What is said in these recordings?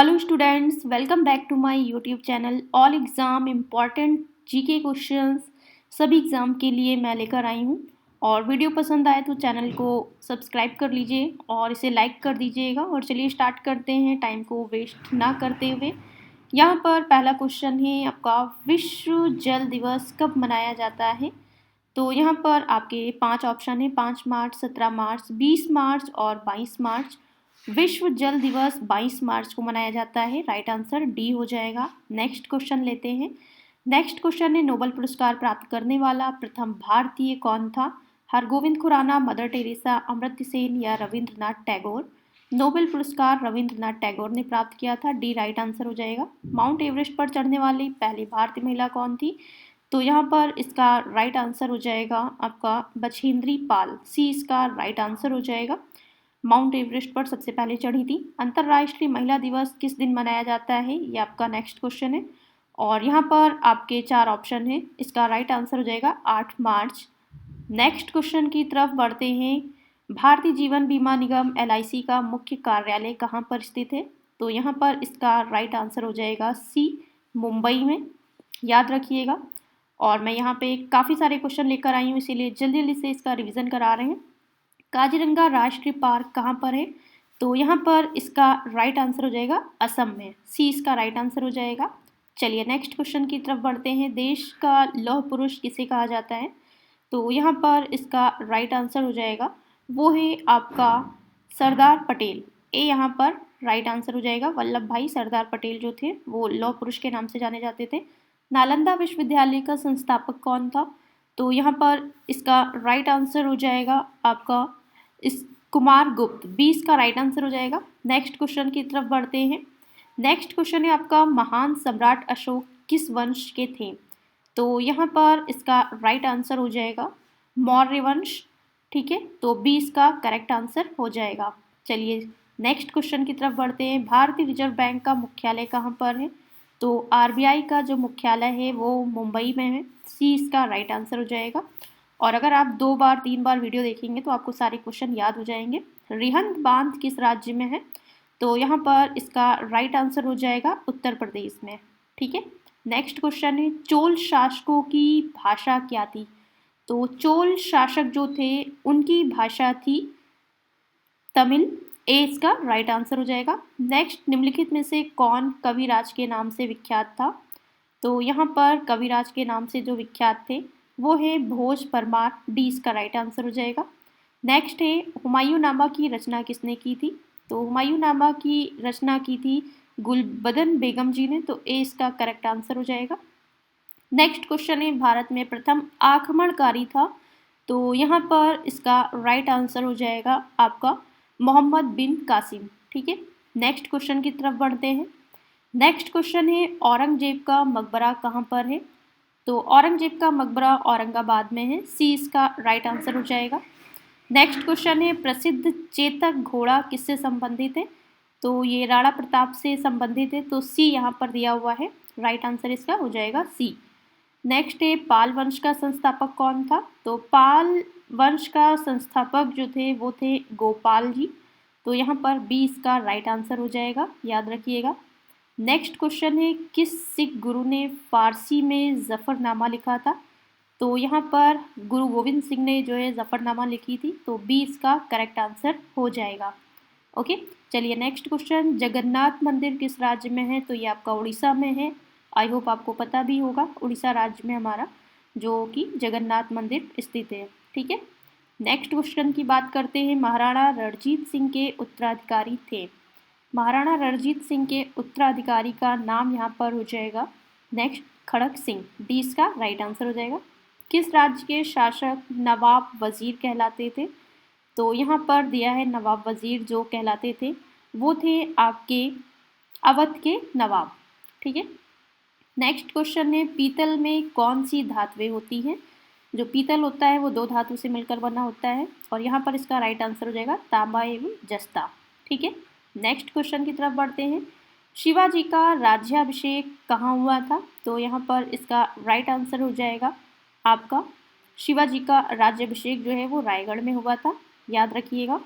Hello students, welcome back to my YouTube channel. All exam important GK questions सभी exam के लिए मैं लेकर आई हूँ। और वीडियो पसंद आए तो चैनल को सब्सक्राइब कर लीजिए और इसे लाइक कर दीजिएगा। और चलिए स्टार्ट करते हैं टाइम को वेस्ट ना करते हुए। यहाँ पर पहला क्वेश्चन है आपका, विश्व जल दिवस कब मनाया जाता है? तो यहाँ पर आपके 5 ऑप्शन है, 5 मार्च, 17 मार्च, 20 मार्च और 22 मार्च। विश्व जल दिवस 22 मार्च को मनाया जाता है। राइट आंसर डी हो जाएगा। नेक्स्ट क्वेश्चन लेते हैं। नेक्स्ट क्वेश्चन है, नोबेल पुरस्कार प्राप्त करने वाला प्रथम भारतीय कौन था? हरगोविंद खुराना, मदर टेरेसा, अमर्त्य सेन या रविंद्रनाथ टैगोर? नोबेल पुरस्कार रविंद्रनाथ टैगोर ने प्राप्त किया था। डी राइट आंसर हो जाएगा। माउंट एवरेस्ट पर चढ़ने वाली पहली भारतीय महिला कौन थी? तो यहाँ पर इसका राइट आंसर हो जाएगा आपका बछेंद्री पाल। सी इसका राइट आंसर हो जाएगा। माउंट एवरेस्ट पर सबसे पहले चढ़ी थी। अंतर्राष्ट्रीय महिला दिवस किस दिन मनाया जाता है? ये आपका नेक्स्ट क्वेश्चन है। और यहाँ पर आपके 4 ऑप्शन हैं। इसका राइट आंसर हो जाएगा 8 मार्च। नेक्स्ट क्वेश्चन की तरफ बढ़ते हैं। भारतीय जीवन बीमा निगम LIC का मुख्य कार्यालय कहाँ पर स्थित है? तो यहाँ पर इसका राइट आंसर हो जाएगा सी, मुंबई में। याद रखिएगा। और मैं यहाँ पे काफ़ी सारे क्वेश्चन लेकर आई हूँ, इसीलिए जल्दी जल्दी से इसका रिवीजन करा रहे हैं। काजीरंगा राष्ट्रीय पार्क कहाँ पर है? तो यहाँ पर इसका राइट आंसर हो जाएगा असम में। सी इसका राइट आंसर हो जाएगा। चलिए नेक्स्ट क्वेश्चन की तरफ बढ़ते हैं। देश का लौह पुरुष किसे कहा जाता है? तो यहाँ पर इसका राइट आंसर हो जाएगा, वो है आपका सरदार पटेल। ए यहाँ पर राइट आंसर हो जाएगा। वल्लभ भाई सरदार पटेल जो थे वो लौह पुरुष के नाम से जाने जाते थे। नालंदा विश्वविद्यालय का संस्थापक कौन था? तो यहाँ पर इसका राइट आंसर हो जाएगा आपका इस कुमार गुप्त। 20 का राइट आंसर हो जाएगा। नेक्स्ट क्वेश्चन की तरफ बढ़ते हैं। नेक्स्ट क्वेश्चन है आपका, महान सम्राट अशोक किस वंश के थे? तो यहाँ पर इसका राइट आंसर हो जाएगा मौर्य वंश। ठीक है, तो 20 का करेक्ट आंसर हो जाएगा। चलिए नेक्स्ट क्वेश्चन की तरफ बढ़ते हैं। भारतीय रिजर्व बैंक का मुख्यालय कहाँ पर है? तो RBI का जो मुख्यालय है वो मुंबई में है। सी इसका राइट आंसर हो जाएगा। और अगर आप 2 बार 3 बार वीडियो देखेंगे तो आपको सारे क्वेश्चन याद हो जाएंगे। रिहंद बांध किस राज्य में है? तो यहाँ पर इसका राइट आंसर हो जाएगा उत्तर प्रदेश में। ठीक है, नेक्स्ट क्वेश्चन है, चोल शासकों की भाषा क्या थी? तो चोल शासक जो थे उनकी भाषा थी तमिल। ए इसका राइट आंसर हो जाएगा। नेक्स्ट, निम्नलिखित में से कौन कविराज के नाम से विख्यात था? तो यहाँ पर कविराज के नाम से जो विख्यात थे वो है भोज परमार। डी इसका राइट आंसर हो जाएगा। नेक्स्ट है, हुमायूंनामा की रचना किसने की थी? तो हुमायूंनामा की रचना की थी गुलबदन बेगम जी ने। तो ए इसका करेक्ट आंसर हो जाएगा। नेक्स्ट क्वेश्चन है, भारत में प्रथम आक्रमणकारी था? तो यहाँ पर इसका राइट आंसर हो जाएगा आपका मोहम्मद बिन कासिम। ठीक है, नेक्स्ट क्वेश्चन की तरफ बढ़ते हैं। नेक्स्ट क्वेश्चन है, औरंगजेब का मकबरा कहाँ पर है? तो औरंगजेब का मकबरा औरंगाबाद में है। सी इसका राइट आंसर हो जाएगा। नेक्स्ट क्वेश्चन है, प्रसिद्ध चेतक घोड़ा किससे संबंधित है? तो ये राणा प्रताप से संबंधित है। तो सी यहाँ पर दिया हुआ है। राइट आंसर इसका हो जाएगा सी। नेक्स्ट है, पाल वंश का संस्थापक कौन था? तो पाल वंश का संस्थापक जो थे वो थे गोपाल जी। तो यहाँ पर 20 का राइट आंसर हो जाएगा, याद रखिएगा। नेक्स्ट क्वेश्चन है, किस सिख गुरु ने फारसी में जफरनामा लिखा था? तो यहाँ पर गुरु गोविंद सिंह ने जो है जफरनामा लिखी थी। तो 20 का करेक्ट आंसर हो जाएगा। ओके, चलिए नेक्स्ट क्वेश्चन, जगन्नाथ मंदिर किस राज्य में है? तो ये आपका उड़ीसा में है। आई होप आपको पता भी होगा, उड़ीसा राज्य में हमारा जो कि जगन्नाथ मंदिर स्थित है। ठीक है, नेक्स्ट क्वेश्चन की बात करते हैं। महाराणा रणजीत सिंह के उत्तराधिकारी थे। महाराणा रणजीत सिंह के उत्तराधिकारी का नाम यहाँ पर हो जाएगा नेक्स्ट खड़क सिंह। डी इसका राइट आंसर हो जाएगा। किस राज्य के शासक नवाब वजीर कहलाते थे? तो यहाँ पर दिया है नवाब वजीर जो कहलाते थे वो थे आपके अवध के नवाब। ठीक है, नेक्स्ट क्वेश्चन है, पीतल में कौन सी धातुएं होती हैं? जो पीतल होता है वो 2 धातु से मिलकर बना होता है। और यहाँ पर इसका राइट आंसर हो जाएगा तांबा एवं जस्ता। ठीक है, नेक्स्ट क्वेश्चन की तरफ बढ़ते हैं। शिवाजी का राज्याभिषेक कहाँ हुआ था? तो यहाँ पर इसका राइट आंसर हो जाएगा आपका शिवाजी का राज्याभिषेक जो है वो रायगढ़ में हुआ था, याद रखिएगा।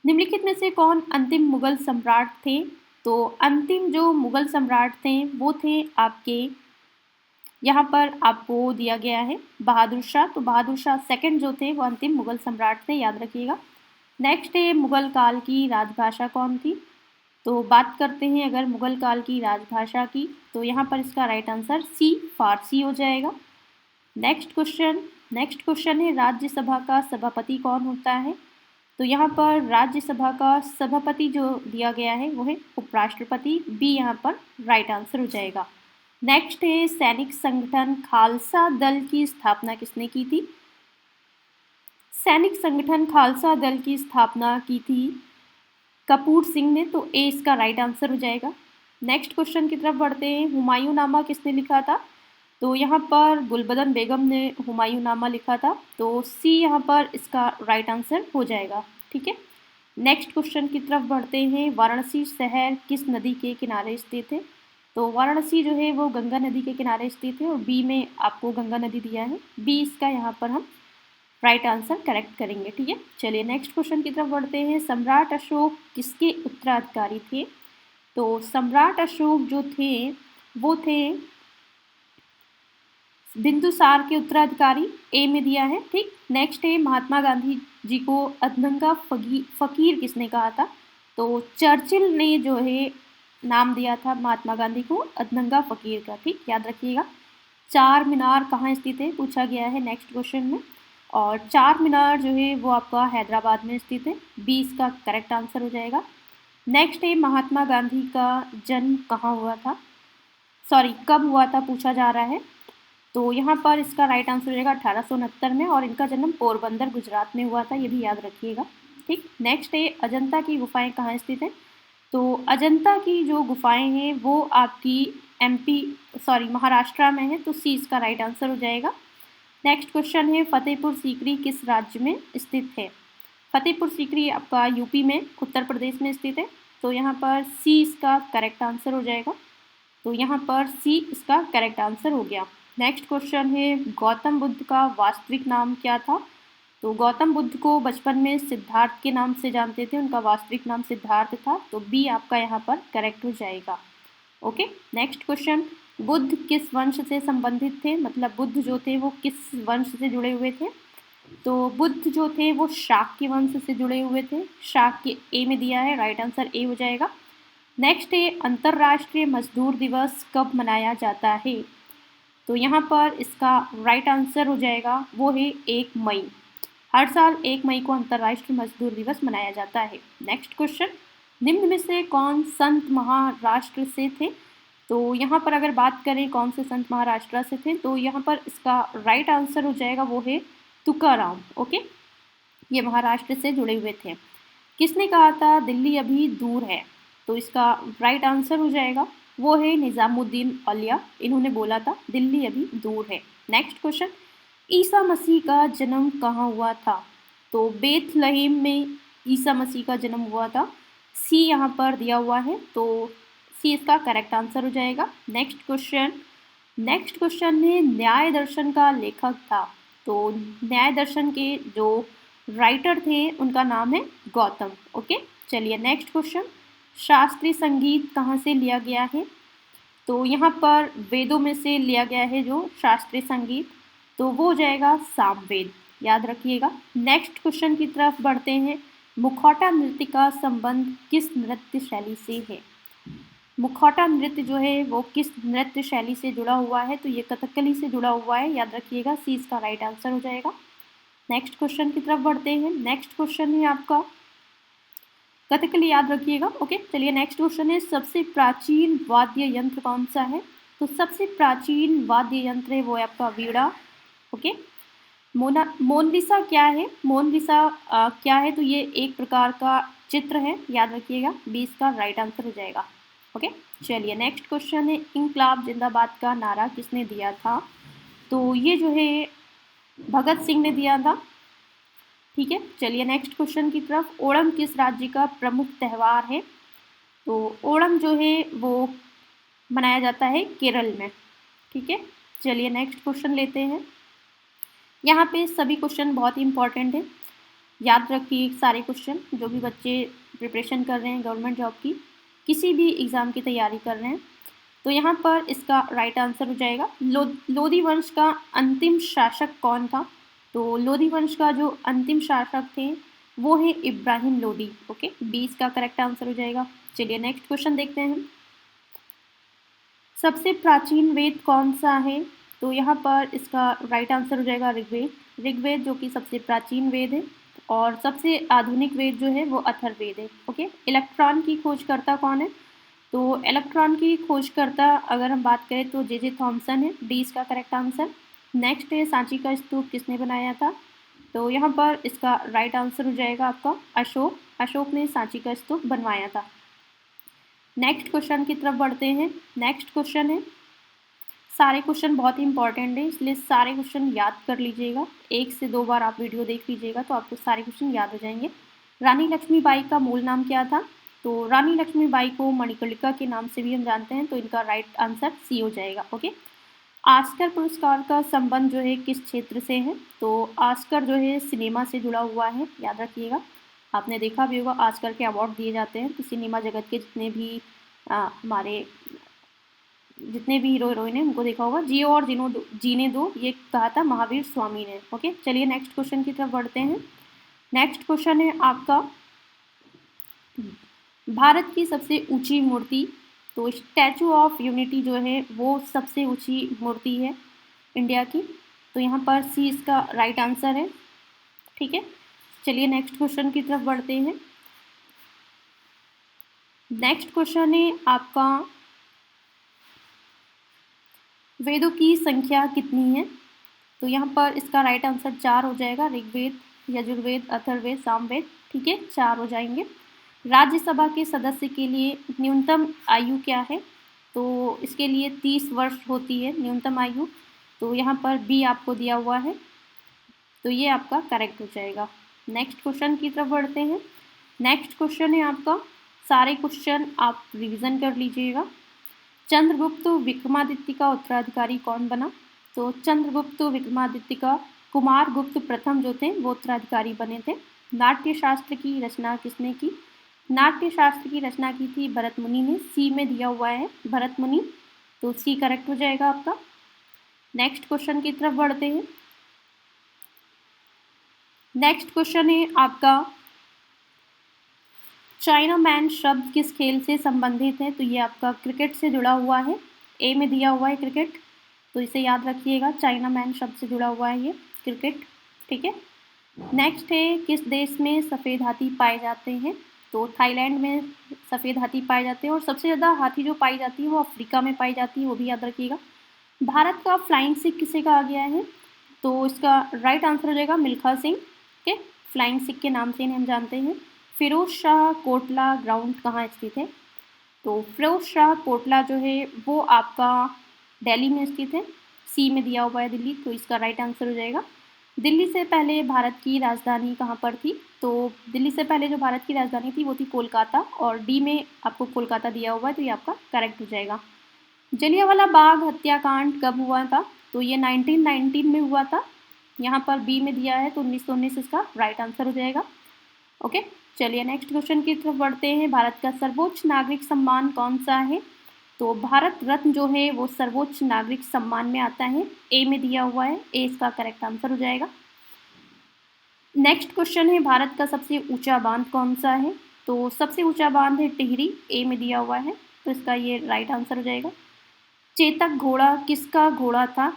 निम्नलिखित में से कौन अंतिम मुगल सम्राट थे? तो अंतिम जो मुग़ल सम्राट थे वो थे आपके, यहाँ पर आपको दिया गया है बहादुर शाह। तो बहादुर शाह सेकंड जो थे वो अंतिम मुग़ल सम्राट थे, याद रखिएगा। नेक्स्ट है मुग़ल काल की राजभाषा कौन थी। तो बात करते हैं अगर मुग़ल काल की राजभाषा की, तो यहाँ पर इसका राइट आंसर सी फारसी हो जाएगा। नेक्स्ट क्वेश्चन है राज्यसभा का सभापति कौन होता है। तो यहाँ पर राज्यसभा का सभापति जो दिया गया है वो है उपराष्ट्रपति, बी यहाँ पर राइट आंसर हो जाएगा। नेक्स्ट है सैनिक संगठन खालसा दल की स्थापना किसने की थी। सैनिक संगठन खालसा दल की स्थापना की थी कपूर सिंह ने, तो ए इसका राइट आंसर हो जाएगा। नेक्स्ट क्वेश्चन की तरफ बढ़ते हैं, हुमायूंनामा किसने लिखा था। तो यहाँ पर गुलबदन बेगम ने हुमायूंनामा लिखा था, तो सी यहाँ पर इसका राइट आंसर हो जाएगा। ठीक है, नेक्स्ट क्वेश्चन की तरफ बढ़ते हैं, वाराणसी शहर किस नदी के किनारे स्थित है। तो वाराणसी जो है वो गंगा नदी के किनारे स्थित है और बी में आपको गंगा नदी दिया है, बी इसका यहाँ पर हम राइट आंसर करेक्ट करेंगे। ठीक है, चलिए नेक्स्ट क्वेश्चन की तरफ बढ़ते हैं, सम्राट अशोक किसके उत्तराधिकारी थे। तो सम्राट अशोक जो थे वो थे बिंदुसार के उत्तराधिकारी, ए में दिया है। ठीक, नेक्स्ट है महात्मा गांधी जी को अधनंगा फकीर किसने कहा था। तो चर्चिल ने जो है नाम दिया था महात्मा गांधी को अधनंगा फकीर का। ठीक, याद रखिएगा। चार मीनार कहाँ स्थित है पूछा गया है नेक्स्ट क्वेश्चन में, और चार मीनार जो है वो आपका हैदराबाद में स्थित है, बी इसका करेक्ट आंसर हो जाएगा। नेक्स्ट है महात्मा गांधी का जन्म कहाँ हुआ था, कब हुआ था पूछा जा रहा है। तो यहाँ पर इसका राइट आंसर हो जाएगा 1869 में, और इनका जन्म पोरबंदर गुजरात में हुआ था, ये भी याद रखिएगा। ठीक, नेक्स्ट है अजंता की गुफाएं कहाँ स्थित है। तो अजंता की जो गुफाएं हैं वो आपकी महाराष्ट्र में है, तो सी इसका राइट आंसर हो जाएगा। नेक्स्ट क्वेश्चन है फतेहपुर सीकरी किस राज्य में स्थित है। फतेहपुर सीकरी आपका यूपी में उत्तर प्रदेश में स्थित है, तो यहाँ पर सी इसका करेक्ट आंसर हो जाएगा। तो यहाँ पर सी इसका करेक्ट आंसर हो गया। नेक्स्ट क्वेश्चन है गौतम बुद्ध का वास्तविक नाम क्या था। तो गौतम बुद्ध को बचपन में सिद्धार्थ के नाम से जानते थे, उनका वास्तविक नाम सिद्धार्थ था, तो बी आपका यहाँ पर करेक्ट हो जाएगा। ओके, नेक्स्ट क्वेश्चन, बुद्ध किस वंश से संबंधित थे, मतलब बुद्ध जो थे वो किस वंश से जुड़े हुए थे। तो बुद्ध जो थे वो शाक्य वंश से जुड़े हुए थे, शाक्य ए में दिया है, राइट आंसर ए हो जाएगा। नेक्स्ट है अंतर्राष्ट्रीय मजदूर दिवस कब मनाया जाता है। तो यहाँ पर इसका राइट आंसर हो जाएगा वो है 1 मई। हर साल 1 मई को अंतर्राष्ट्रीय मजदूर दिवस मनाया जाता है। नेक्स्ट क्वेश्चन, निम्न में से कौन संत महाराष्ट्र से थे। तो यहाँ पर अगर बात करें कौन से संत महाराष्ट्र से थे, तो यहाँ पर इसका राइट आंसर हो जाएगा वो है तुकाराम। ओके, ये महाराष्ट्र से जुड़े हुए थे। किसने कहा था दिल्ली अभी दूर है, तो इसका राइट आंसर हो जाएगा वो है निज़ामुद्दीन औलिया, इन्होंने बोला था दिल्ली अभी दूर है। नेक्स्ट क्वेश्चन, ईसा मसीह का जन्म कहाँ हुआ था। तो बेथलहेम में ईसा मसीह का जन्म हुआ था, सी यहाँ पर दिया हुआ है, तो सी इसका करेक्ट आंसर हो जाएगा। नेक्स्ट क्वेश्चन है न्याय दर्शन का लेखक था। तो न्याय दर्शन के जो राइटर थे उनका नाम है गौतम। ओके, चलिए नेक्स्ट क्वेश्चन, शास्त्रीय संगीत कहाँ से लिया गया है। तो यहाँ पर वेदों में से लिया गया है जो शास्त्रीय संगीत, तो वो हो जाएगा सामवेद, याद रखिएगा। नेक्स्ट क्वेश्चन की तरफ बढ़ते हैं, मुखौटा नृत्य का संबंध किस नृत्य शैली से है। मुखौटा नृत्य जो है वो किस नृत्य शैली से जुड़ा हुआ है, तो ये कथकली से जुड़ा हुआ है, याद रखिएगा, सी इसका राइट आंसर हो जाएगा। नेक्स्ट क्वेश्चन की तरफ बढ़ते हैं, नेक्स्ट क्वेश्चन है आपका कथकली, याद रखिएगा। ओके, चलिए नेक्स्ट क्वेश्चन है सबसे प्राचीन वाद्य यंत्र कौन सा है। तो सबसे प्राचीन वाद्य यंत्र है वो है आपका वीणा। ओके, मोनालिसा क्या है, मोनालिसा क्या है, तो ये एक प्रकार का चित्र है, याद रखिएगा, बी इसका राइट आंसर हो जाएगा। ओके, चलिए नेक्स्ट क्वेश्चन है इंकलाब जिंदाबाद का नारा किसने दिया था। तो ये जो है भगत सिंह ने दिया था। ठीक है, चलिए नेक्स्ट क्वेश्चन की तरफ, ओणम किस राज्य का प्रमुख त्यौहार है। तो ओणम जो है वो मनाया जाता है केरल में। ठीक है, चलिए नेक्स्ट क्वेश्चन लेते हैं। यहाँ पे सभी क्वेश्चन बहुत ही इंपॉर्टेंट है, याद रखिए सारे क्वेश्चन जो भी बच्चे प्रिपरेशन कर रहे हैं गवर्नमेंट जॉब की। किसी भी एग्ज़ाम की तैयारी कर रहे हैं, तो यहाँ पर इसका राइट आंसर हो जाएगा लोधी वंश का अंतिम शासक कौन था। तो लोधी वंश का जो अंतिम शासक थे वो है इब्राहिम लोधी। ओके, बी इसका करेक्ट आंसर हो जाएगा। चलिए नेक्स्ट क्वेश्चन देखते हैं। सबसे प्राचीन वेद कौन सा है। तो यहाँ पर इसका राइट आंसर हो जाएगा ऋग्वेद। ऋग्वेद जो कि सबसे प्राचीन वेद है, और सबसे आधुनिक वेद जो है वो अथर्ववेद है। ओके, इलेक्ट्रॉन की खोजकर्ता कौन है। तो इलेक्ट्रॉन की खोजकर्ता अगर हम बात करें तो जे थॉमसन है। डी इसका करेक्ट आंसर। नेक्स्ट है सांची का स्तूप किसने बनाया था। तो यहाँ पर इसका राइट आंसर हो जाएगा आपका अशोक। अशोक ने सांची का स्तूप बनवाया था। नेक्स्ट क्वेश्चन की तरफ बढ़ते हैं। नेक्स्ट क्वेश्चन है, सारे क्वेश्चन बहुत ही इंपॉर्टेंट है इसलिए सारे क्वेश्चन याद कर लीजिएगा। 1 से 2 बार आप वीडियो देख लीजिएगा तो आपको सारे क्वेश्चन याद हो जाएंगे। रानी लक्ष्मीबाई का मूल नाम क्या था। तो रानी लक्ष्मीबाई को मणिकर्णिका के नाम से भी हम जानते हैं, तो इनका राइट आंसर सी हो जाएगा। ओके, ऑस्कर पुरस्कार का संबंध जो है किस क्षेत्र से है। तो ऑस्कर जो है सिनेमा से जुड़ा हुआ है, याद रखिएगा। आपने देखा भी होगा ऑस्कर के अवार्ड दिए जाते हैं तो सिनेमा जगत के जितने भी हमारे जितने भी हीरो हीरोइन हैं उनको देखा होगा। जियो और जीने दो ये कहा था महावीर स्वामी ने। ओके, चलिए नेक्स्ट क्वेश्चन की तरफ बढ़ते हैं। नेक्स्ट क्वेश्चन है आपका, भारत की सबसे ऊंची मूर्ति। तो स्टैचू ऑफ यूनिटी जो है वो सबसे ऊंची मूर्ति है इंडिया की। तो यहाँ पर सी इसका राइट आंसर है। ठीक है, चलिए नेक्स्ट क्वेश्चन की तरफ बढ़ते हैं। नेक्स्ट क्वेश्चन है आपका, वेदों की संख्या कितनी है। तो यहाँ पर इसका राइट आंसर 4 हो जाएगा। ऋग्वेद, यजुर्वेद, अथर्ववेद, सामवेद। ठीक है, 4 हो जाएंगे। राज्यसभा के सदस्य के लिए न्यूनतम आयु क्या है। तो इसके लिए 30 वर्ष होती है न्यूनतम आयु। तो यहाँ पर बी आपको दिया हुआ है, तो ये आपका करेक्ट हो जाएगा। नेक्स्ट क्वेश्चन की तरफ बढ़ते हैं। नेक्स्ट क्वेश्चन है आपका, सारे क्वेश्चन आप रिवीजन कर लीजिएगा। चंद्रगुप्त विक्रमादित्य का उत्तराधिकारी कौन बना। तो चंद्रगुप्त विक्रमादित्य का कुमार गुप्त प्रथम जो थे वो उत्तराधिकारी बने थे। नाट्य शास्त्र की रचना किसने की। नाट्य शास्त्र की रचना की थी भरत मुनि ने। सी में दिया हुआ है भरत मुनि, तो सी करेक्ट हो जाएगा आपका। नेक्स्ट क्वेश्चन की तरफ बढ़ते हैं। नेक्स्ट क्वेश्चन है आपका, चाइना मैन शब्द किस खेल से संबंधित है। तो ये आपका क्रिकेट से जुड़ा हुआ है। ए में दिया हुआ है क्रिकेट, तो इसे याद रखिएगा। चाइना मैन शब्द से जुड़ा हुआ है ये क्रिकेट। ठीक है, नेक्स्ट है, किस देश में सफ़ेद हाथी पाए जाते हैं। तो थाईलैंड में सफ़ेद हाथी पाए जाते हैं, और सबसे ज़्यादा हाथी जो पाई जाती है वो अफ्रीका में पाई जाती है, वो भी याद रखिएगा। भारत का फ्लाइंग सिख किसे कहा गया है। तो इसका राइट आंसर हो जाएगा मिल्खा सिंह के। फ्लाइंग सिख के नाम से इन्हें हम जानते हैं। फिरोज शाह कोटला ग्राउंड कहाँ स्थित है। तो फिरोज शाह कोटला जो है वो आपका दिल्ली में स्थित है। सी में दिया हुआ है दिल्ली, तो इसका राइट आंसर हो जाएगा। दिल्ली से पहले भारत की राजधानी कहाँ पर थी। तो दिल्ली से पहले जो भारत की राजधानी थी वो थी कोलकाता, और डी में आपको कोलकाता दिया हुआ है, तो ये आपका करेक्ट हो जाएगा। जलियांवाला बाग हत्याकांड कब हुआ था। तो ये 1919 में हुआ था। यहाँ पर बी में दिया है, तो 1919 इसका राइट आंसर हो जाएगा। ओके, चलिए नेक्स्ट क्वेश्चन की तरफ बढ़ते हैं। भारत का सर्वोच्च नागरिक सम्मान कौन सा है। तो भारत रत्न जो है वो सर्वोच्च नागरिक सम्मान में आता है। ए में दिया हुआ है, ए इसका करेक्ट आंसर हो जाएगा। नेक्स्ट क्वेश्चन है, भारत का सबसे ऊंचा बांध कौन सा है। तो सबसे ऊंचा बांध है टिहरी, ए में दिया हुआ है, तो इसका ये राइट आंसर हो जाएगा। चेतक घोड़ा किसका घोड़ा था,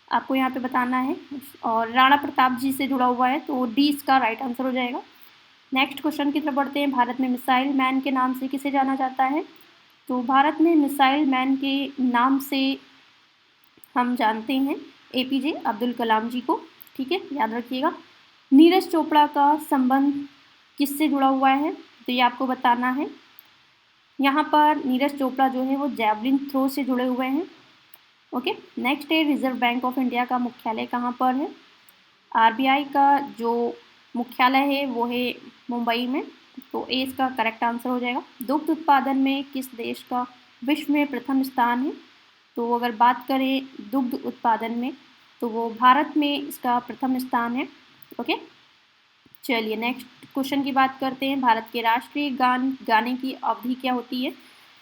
आपको यहाँ पे बताना है, और राणा प्रताप जी से जुड़ा हुआ है, तो डी इसका राइट आंसर हो जाएगा। नेक्स्ट क्वेश्चन की तरफ बढ़ते हैं। भारत में मिसाइल मैन के नाम से किसे जाना जाता है। तो भारत में मिसाइल मैन के नाम से हम जानते हैं APJ अब्दुल कलाम जी को। ठीक है, याद रखिएगा। नीरज चोपड़ा का संबंध किससे जुड़ा हुआ है, तो ये आपको बताना है। यहाँ पर नीरज चोपड़ा जो है वो जैवलिन थ्रो से जुड़े हुए हैं। ओके, नेक्स्ट है, रिजर्व बैंक ऑफ इंडिया का मुख्यालय कहाँ पर है। RBI का जो मुख्यालय है वो है मुंबई में, तो ए इसका करेक्ट आंसर हो जाएगा। दुग्ध उत्पादन में किस देश का विश्व में प्रथम स्थान है। तो अगर बात करें दुग्ध उत्पादन में तो वो भारत में इसका प्रथम स्थान है। ओके, चलिए नेक्स्ट क्वेश्चन की बात करते हैं। भारत के राष्ट्रीय गान गाने की अवधि क्या होती है?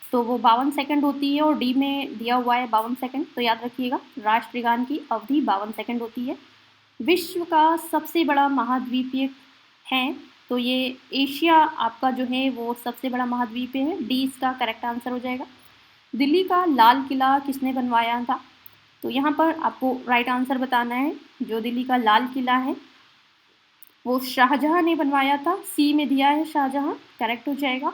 तो वो 52 सेकंड होती है और डी में दिया हुआ है 52 सेकंड, तो याद रखिएगा राष्ट्रीय गान की अवधि 52 सेकंड होती है। विश्व का सबसे बड़ा महाद्वीपीय है, तो ये एशिया आपका जो है वो सबसे बड़ा महाद्वीप है, डी इसका करेक्ट आंसर हो जाएगा। दिल्ली का लाल किला किसने बनवाया था? तो यहाँ पर आपको राइट आंसर बताना है। जो दिल्ली का लाल किला है वो शाहजहां ने बनवाया था, सी में दिया है शाहजहां, करेक्ट हो जाएगा।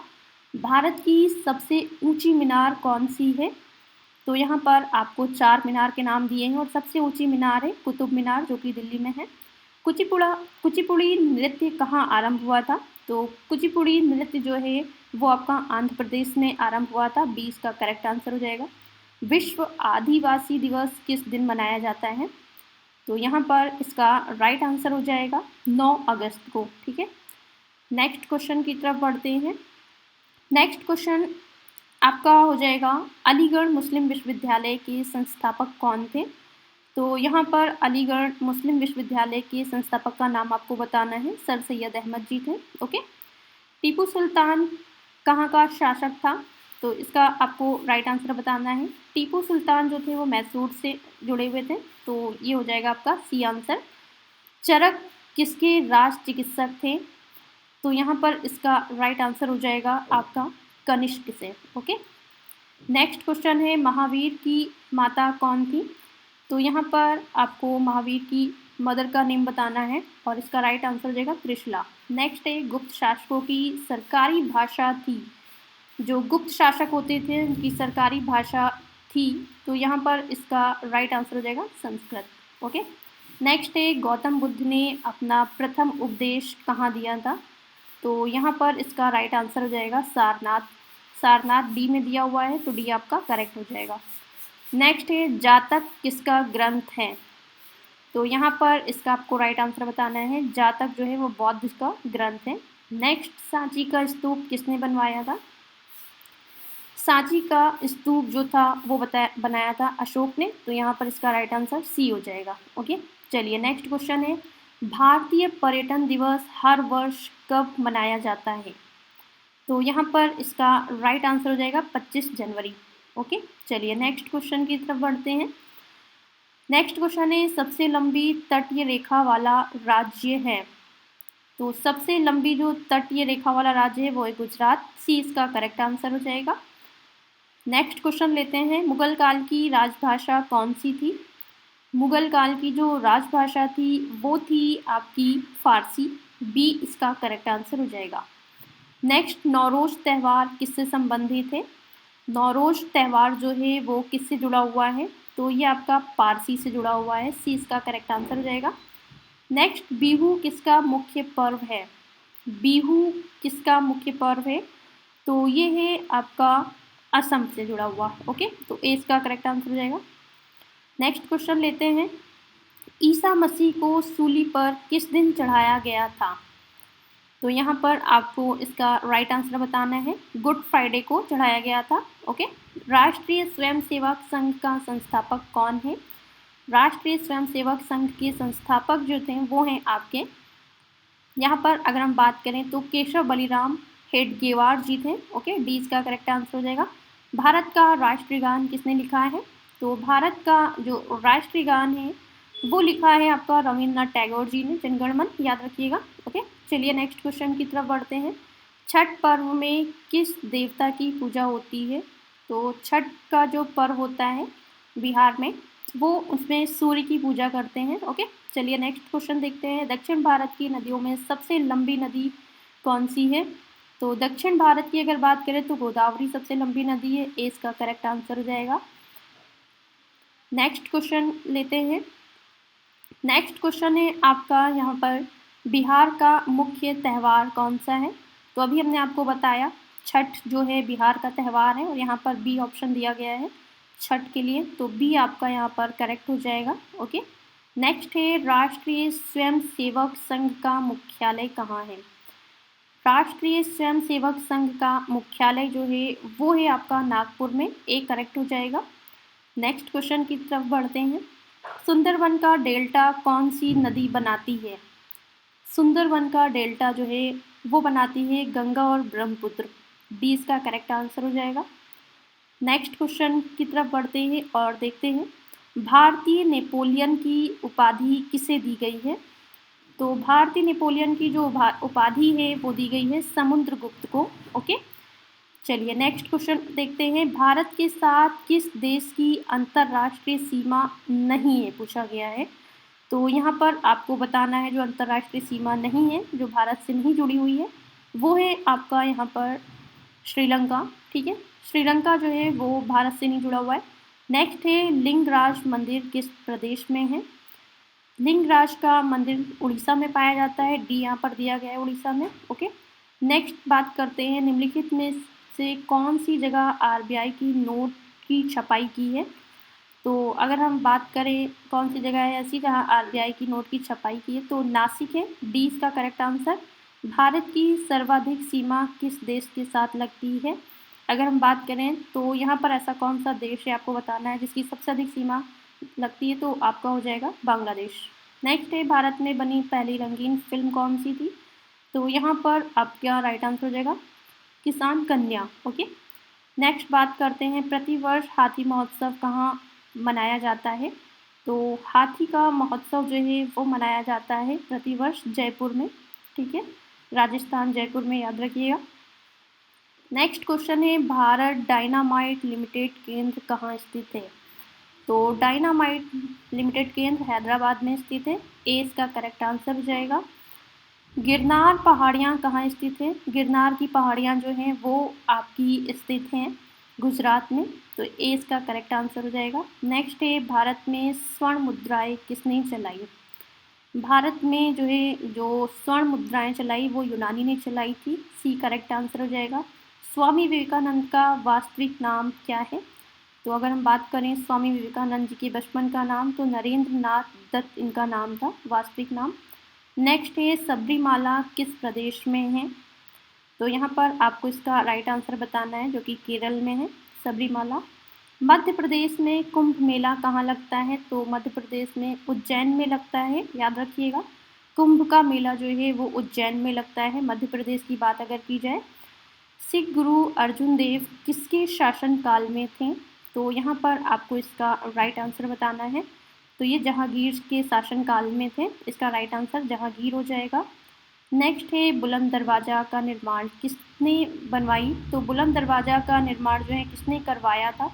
भारत की सबसे ऊंची मीनार कौन सी है? तो यहाँ पर आपको 4 मीनार के नाम दिए हैं और सबसे ऊंची मीनार है कुतुब मीनार जो कि दिल्ली में है। कुचिपुड़ी नृत्य कहाँ आरंभ हुआ था? तो कुचिपुड़ी नृत्य जो है वो आपका आंध्र प्रदेश में आरंभ हुआ था, 20 का करेक्ट आंसर हो जाएगा। विश्व आदिवासी दिवस किस दिन मनाया जाता है? तो यहाँ पर इसका राइट आंसर हो जाएगा 9 अगस्त को, ठीक है। नेक्स्ट क्वेश्चन की तरफ बढ़ते हैं। नेक्स्ट क्वेश्चन आपका हो जाएगा अलीगढ़ मुस्लिम विश्वविद्यालय के संस्थापक कौन थे? तो यहाँ पर अलीगढ़ मुस्लिम विश्वविद्यालय के संस्थापक का नाम आपको बताना है, सर सैयद अहमद जी थे, ओके। टीपू सुल्तान कहाँ का शासक था? तो इसका आपको राइट आंसर बताना है। टीपू सुल्तान जो थे वो मैसूर से जुड़े हुए थे, तो ये हो जाएगा आपका सी आंसर। चरक किसके राज चिकित्सक थे? तो यहाँ पर इसका राइट आंसर हो जाएगा आपका कनिष्क से, ओके। नेक्स्ट क्वेश्चन है महावीर की माता कौन थी? तो यहाँ पर आपको महावीर की मदर का नेम बताना है और इसका राइट आंसर हो जाएगा त्रिशला। नेक्स्ट है गुप्त शासकों की सरकारी भाषा थी। जो गुप्त शासक होते थे उनकी सरकारी भाषा थी, तो यहाँ पर इसका राइट आंसर हो जाएगा संस्कृत, ओके। नेक्स्ट है गौतम बुद्ध ने अपना प्रथम उपदेश कहाँ दिया था? तो यहाँ पर इसका राइट आंसर हो जाएगा सारनाथ। सारनाथ डी में दिया हुआ है, तो डी आपका करेक्ट हो जाएगा। नेक्स्ट है जातक किसका ग्रंथ है? तो यहाँ पर इसका आपको राइट आंसर बताना है। जातक जो है वो बौद्ध का ग्रंथ है। नेक्स्ट सांची का स्तूप किसने बनवाया था? सांची का स्तूप जो था वो बनाया था अशोक ने, तो यहाँ पर इसका राइट आंसर सी हो जाएगा, ओके। चलिए नेक्स्ट क्वेश्चन है भारतीय पर्यटन दिवस हर वर्ष कब मनाया जाता है? तो यहाँ पर इसका राइट आंसर हो जाएगा 25 जनवरी, ओके। चलिए नेक्स्ट क्वेश्चन की तरफ बढ़ते हैं। नेक्स्ट क्वेश्चन है सबसे लंबी तटीय रेखा वाला राज्य है। तो सबसे लंबी जो तटीय रेखा वाला राज्य है वो है गुजरात, सी इसका करेक्ट आंसर हो जाएगा। नेक्स्ट क्वेश्चन लेते हैं मुगल काल की राजभाषा कौन सी थी? मुगल काल की जो राजभाषा थी वो थी आपकी फारसी, बी इसका करेक्ट आंसर हो जाएगा। नेक्स्ट नौरोज त्यौहार किससे संबंधित है? नौरोज त्यौहार जो है वो किससे जुड़ा हुआ है? तो ये आपका पारसी से जुड़ा हुआ है, सी इसका करेक्ट आंसर हो जाएगा। नेक्स्ट बिहू किसका मुख्य पर्व है? बिहू किसका मुख्य पर्व है? तो ये है आपका असम से जुड़ा हुआ, ओके, तो ए इसका करेक्ट आंसर हो जाएगा। नेक्स्ट क्वेश्चन लेते हैं ईसा मसीह को सूली पर किस दिन चढ़ाया गया था? तो यहाँ पर आपको इसका राइट आंसर बताना है। गुड फ्राइडे को चढ़ाया गया था, ओके। राष्ट्रीय स्वयंसेवक संघ का संस्थापक कौन है? राष्ट्रीय स्वयंसेवक संघ के संस्थापक जो थे वो हैं आपके, यहाँ पर अगर हम बात करें तो केशव बलिराम हेडगेवार जी थे, ओके, डी इसका करेक्ट आंसर हो जाएगा। भारत का राष्ट्रीय गान किसने लिखा है? तो भारत का जो राष्ट्रीय गान है वो लिखा है आपका रविन्द्रनाथ टैगोर जी ने, जनगण मन, याद रखिएगा, ओके। चलिए नेक्स्ट क्वेश्चन की तरफ बढ़ते हैं। छठ पर्व में किस देवता की पूजा होती है? तो छठ का जो पर्व होता है बिहार में वो उसमें सूर्य की पूजा करते हैं, ओके। चलिए नेक्स्ट क्वेश्चन देखते हैं दक्षिण भारत की नदियों में सबसे लंबी नदी कौन सी है? तो दक्षिण भारत की अगर बात करें तो गोदावरी सबसे लंबी नदी है, ए इसका करेक्ट आंसर हो जाएगा। नेक्स्ट क्वेश्चन लेते हैं। नेक्स्ट क्वेश्चन है आपका यहाँ पर बिहार का मुख्य त्यौहार कौन सा है? तो अभी हमने आपको बताया छठ जो है बिहार का त्यौहार है और यहाँ पर बी ऑप्शन दिया गया है छठ के लिए, तो बी आपका यहाँ पर करेक्ट हो जाएगा, ओके। नेक्स्ट है राष्ट्रीय स्वयंसेवक संघ का मुख्यालय कहाँ है? राष्ट्रीय स्वयंसेवक संघ का मुख्यालय जो है वो है आपका नागपुर में, ए करेक्ट हो जाएगा। नेक्स्ट क्वेश्चन की तरफ बढ़ते हैं। सुंदरवन का डेल्टा कौन सी नदी बनाती है? सुंदरवन का डेल्टा जो है वो बनाती है गंगा और ब्रह्मपुत्र। डी इसका करेक्ट आंसर हो जाएगा। नेक्स्ट क्वेश्चन की तरफ बढ़ते हैं और देखते हैं भारतीय नेपोलियन की उपाधि किसे दी गई है। तो भारतीय नेपोलियन की जो उपाधि है वो दी गई है समुद्रगुप्त को। ओके, चलिए नेक्स्ट क्वेश्चन देखते हैं। भारत के साथ किस देश की अंतर्राष्ट्रीय सीमा नहीं है, पूछा गया है। तो यहाँ पर आपको बताना है जो अंतर्राष्ट्रीय सीमा नहीं है, जो भारत से नहीं जुड़ी हुई है, वो है आपका यहाँ पर श्रीलंका। ठीक है, श्रीलंका जो है वो भारत से नहीं जुड़ा हुआ है। नेक्स्ट है लिंगराज मंदिर किस प्रदेश में है। लिंगराज का मंदिर उड़ीसा में पाया जाता है। डी यहाँ पर दिया गया है उड़ीसा में। ओके, नेक्स्ट बात करते हैं निम्नलिखित में से कौन सी जगह आरबीआई की नोट की छपाई की है। तो अगर हम बात करें कौन सी जगह है ऐसी जहां आरबीआई की नोट की छपाई की है, तो नासिक है। डी इसका करेक्ट आंसर। भारत की सर्वाधिक सीमा किस देश के साथ लगती है। अगर हम बात करें तो यहाँ पर ऐसा कौन सा देश है आपको बताना है जिसकी सबसे अधिक सीमा लगती है, तो आपका हो जाएगा बांग्लादेश। नेक्स्ट है भारत में बनी पहली रंगीन फिल्म कौन सी थी। तो यहाँ पर आपका राइट आंसर हो जाएगा किसान कन्या। ओके, नेक्स्ट बात करते हैं प्रतिवर्ष हाथी महोत्सव कहाँ मनाया जाता है। तो हाथी का महोत्सव जो है वो मनाया जाता है प्रतिवर्ष जयपुर में। ठीक है, राजस्थान जयपुर में, याद रखिएगा। नेक्स्ट क्वेश्चन है भारत डायनामाइट लिमिटेड केंद्र कहाँ स्थित है। तो डायनामाइट लिमिटेड केंद्र हैदराबाद में स्थित है। ए इसका करेक्ट आंसर हो जाएगा। गिरनार पहाड़ियाँ कहाँ स्थित है। गिरनार की पहाड़ियाँ जो हैं वो आपकी स्थित हैं गुजरात में। तो ए इसका करेक्ट आंसर हो जाएगा। नेक्स्ट है भारत में स्वर्ण मुद्राएं किसने चलाई। भारत में जो है जो स्वर्ण मुद्राएं चलाई वो यूनानी ने चलाई थी। सी करेक्ट आंसर हो जाएगा। स्वामी विवेकानंद का वास्तविक नाम क्या है। तो अगर हम बात करें स्वामी विवेकानंद जी के बचपन का नाम, तो नरेंद्र नाथ दत्त इनका नाम था, वास्तविक नाम। नेक्स्ट है सबरीमाला किस प्रदेश में है। तो यहाँ पर आपको इसका राइट आंसर बताना है जो कि केरल में है सबरीमाला। मध्य प्रदेश में कुंभ मेला कहाँ लगता है। तो मध्य प्रदेश में उज्जैन में लगता है, याद रखिएगा। कुंभ का मेला जो है वो उज्जैन में लगता है मध्य प्रदेश की बात अगर की जाए। सिख गुरु अर्जुन देव किसके शासनकाल में थे। तो यहाँ पर आपको इसका राइट आंसर बताना है। तो ये जहांगीर के शासनकाल में थे। इसका राइट आंसर जहांगीर हो जाएगा। नेक्स्ट है बुलंद दरवाज़ा का निर्माण किसने बनवाई। तो बुलंद दरवाज़ा का निर्माण जो है किसने करवाया था।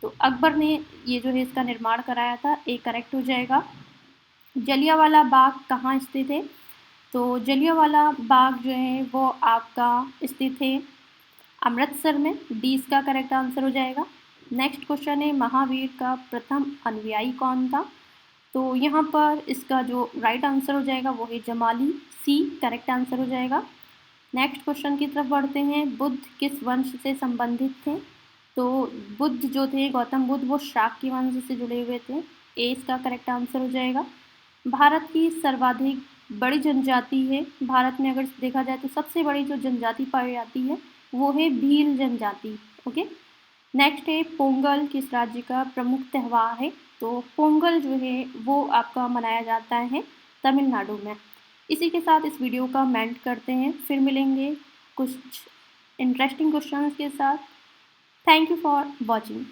तो अकबर ने ये जो है इसका निर्माण कराया था। ए करेक्ट हो जाएगा। जलियांवाला बाग कहाँ स्थित है। तो जलियांवाला बाग जो है वो आपका स्थित है अमृतसर में। डी इसका करेक्ट आंसर हो जाएगा। नेक्स्ट क्वेश्चन है महावीर का प्रथम अनुयायी कौन था। तो यहाँ पर इसका जो राइट आंसर हो जाएगा वो है जमाली। सी करेक्ट आंसर हो जाएगा। नेक्स्ट क्वेश्चन की तरफ बढ़ते हैं। बुद्ध किस वंश से संबंधित थे। तो बुद्ध जो थे गौतम बुद्ध वो शाक्य वंश से जुड़े हुए थे। ए इसका करेक्ट आंसर हो जाएगा। भारत की सर्वाधिक बड़ी जनजाति है। भारत में अगर देखा जाए तो सबसे बड़ी जो जनजाति पाई जाती है वो है भील जनजाति। ओके, नेक्स्ट है पोंगल किस राज्य का प्रमुख त्यौहार है। तो पोंगल जो है वो आपका मनाया जाता है तमिलनाडु में। इसी के साथ इस वीडियो का एंड करते हैं, फिर मिलेंगे कुछ इंटरेस्टिंग क्वेश्चंस के साथ। Thank you for watching.